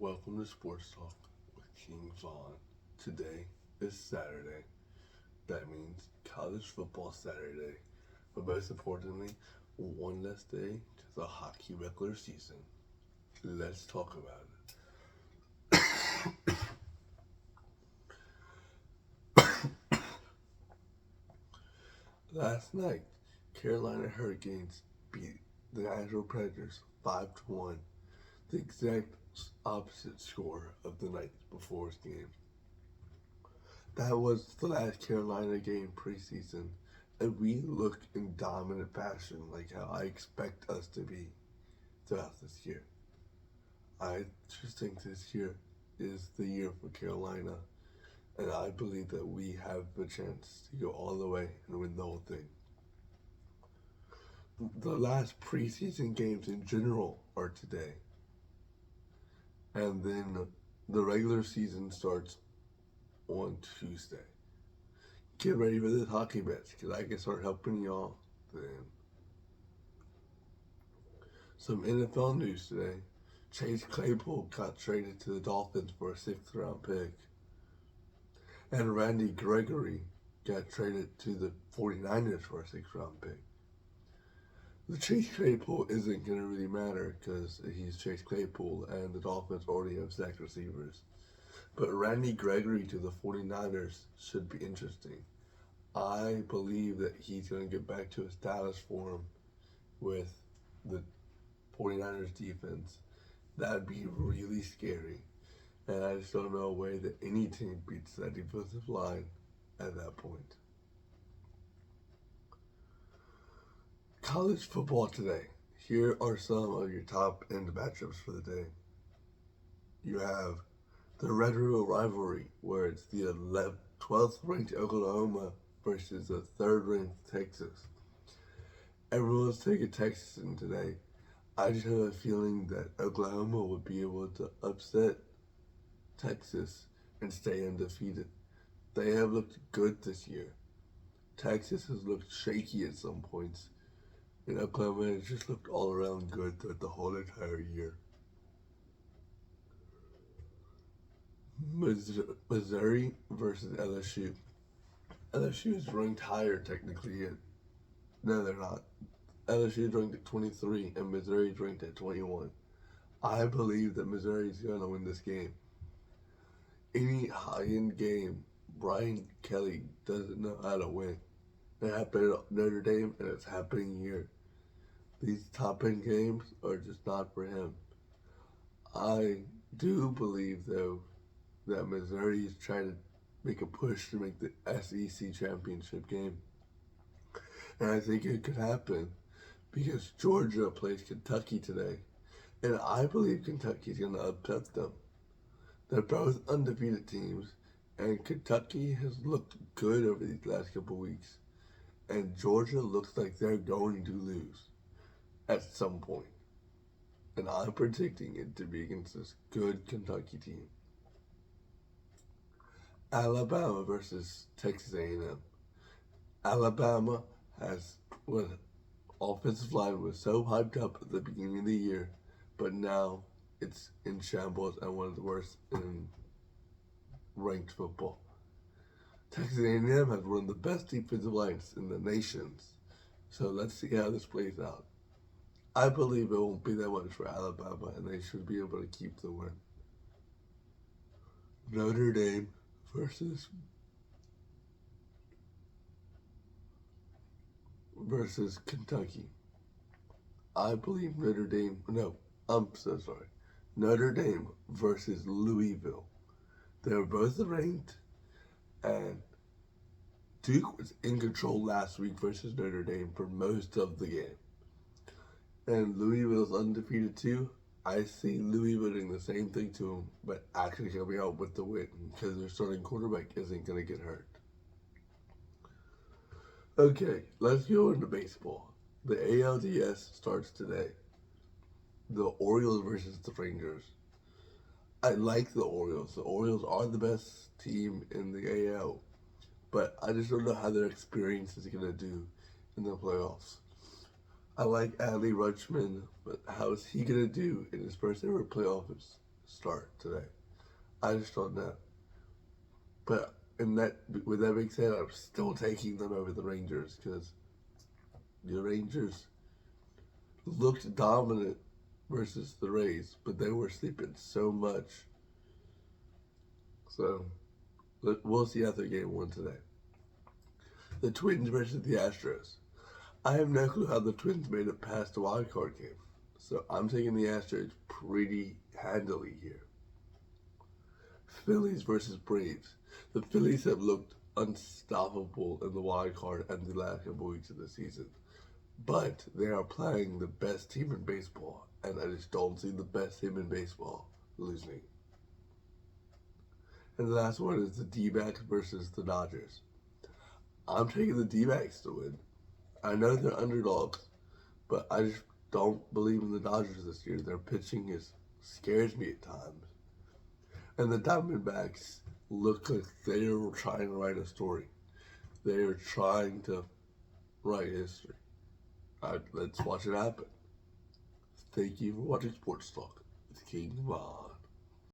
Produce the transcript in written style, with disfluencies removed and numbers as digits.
Welcome to Sports Talk with King Vaughn. Today is Saturday. That means college football Saturday. But most importantly, one less day to the hockey regular season. Let's talk about it. Last night, Carolina Hurricanes beat the Nashville Predators 5-1, the exact opposite score of the night before's game. That was the last Carolina game preseason, and we look in dominant fashion like how I expect us to be throughout this year. I just think this year is the year for Carolina, and I believe that we have the chance to go all the way and win the whole thing. The last preseason games in general are today, and then the regular season starts on Tuesday. Get ready for this hockey match because I can start helping y'all then. Some NFL news today. Chase Claypool got traded to the Dolphins for a 6th-round pick. And Randy Gregory got traded to the 49ers for a 6th-round pick. The Chase Claypool isn't going to really matter because he's Chase Claypool and the Dolphins already have sack receivers. But Randy Gregory to the 49ers should be interesting. I believe that he's going to get back to his Dallas form with the 49ers defense. That'd be really scary. And I just don't know a way that any team beats that defensive line at that point. College football today. Here are some of your top end matchups for the day. You have the Red River rivalry, where it's the 12th ranked Oklahoma versus the 3rd ranked Texas. Everyone's taking Texas in today. I just have a feeling that Oklahoma would be able to upset Texas and stay undefeated. They have looked good this year. Texas has looked shaky at some points, and Oklahoma has just looked all around good throughout the whole entire year. Missouri versus LSU. LSU is ranked higher technically yet. No, they're not. LSU is ranked at 23 and Missouri is ranked at 21. I believe that Missouri is going to win this game. Any high-end game, Brian Kelly doesn't know how to win. It happened at Notre Dame and it's happening here. These top-end games are just not for him. I do believe, though, that Missouri is trying to make a push to make the SEC championship game. And I think it could happen because Georgia plays Kentucky today. And I believe Kentucky's going to upset them. They're both undefeated teams, and Kentucky has looked good over these last couple weeks. And Georgia looks like they're going to lose at some point. And I'm predicting it to be against this good Kentucky team. Alabama versus Texas A&M. Alabama has, when offensive line was so hyped up at the beginning of the year, but now it's in shambles and one of the worst in ranked football. Texas A&M has one of the best defensive lines in the nations. So let's see how this plays out. I believe it won't be that much for Alabama, and they should be able to keep the win. Notre Dame versus Kentucky. I believe Notre Dame. No, I'm so sorry. Notre Dame versus Louisville. They're both ranked, and Duke was in control last week versus Notre Dame for most of the game. And Louisville's undefeated too. I see Louisville doing the same thing to them, but actually coming out with the win because their starting quarterback isn't going to get hurt. Okay, let's go into baseball. The ALDS starts today. The Orioles versus the Rangers. I like the Orioles. The Orioles are the best team in the AL, but I just don't know how their experience is going to do in the playoffs. I like Adley Rutschman, but how is he going to do in his first ever playoffs start today. I just don't know. But with that being said, I'm still taking them over the Rangers because the Rangers looked dominant versus the Rays, but they were sleeping so much. So we'll see after game one today. The Twins versus the Astros. I have no clue how the Twins made it past the wild card game. So I'm taking the Astros pretty handily here. Phillies versus Braves. The Phillies have looked unstoppable in the wild card and the last couple weeks of the season. But they are playing the best team in baseball, and I just don't see the best team in baseball losing. And the last one is the D-backs versus the Dodgers. I'm taking the D-backs to win. I know they're underdogs, but I just don't believe in the Dodgers this year. Their pitching scares me at times. And the Diamondbacks look like they're trying to write a story. They're trying to write history. Let's watch it happen. Thank you for watching Sports Talk with King Vaughn.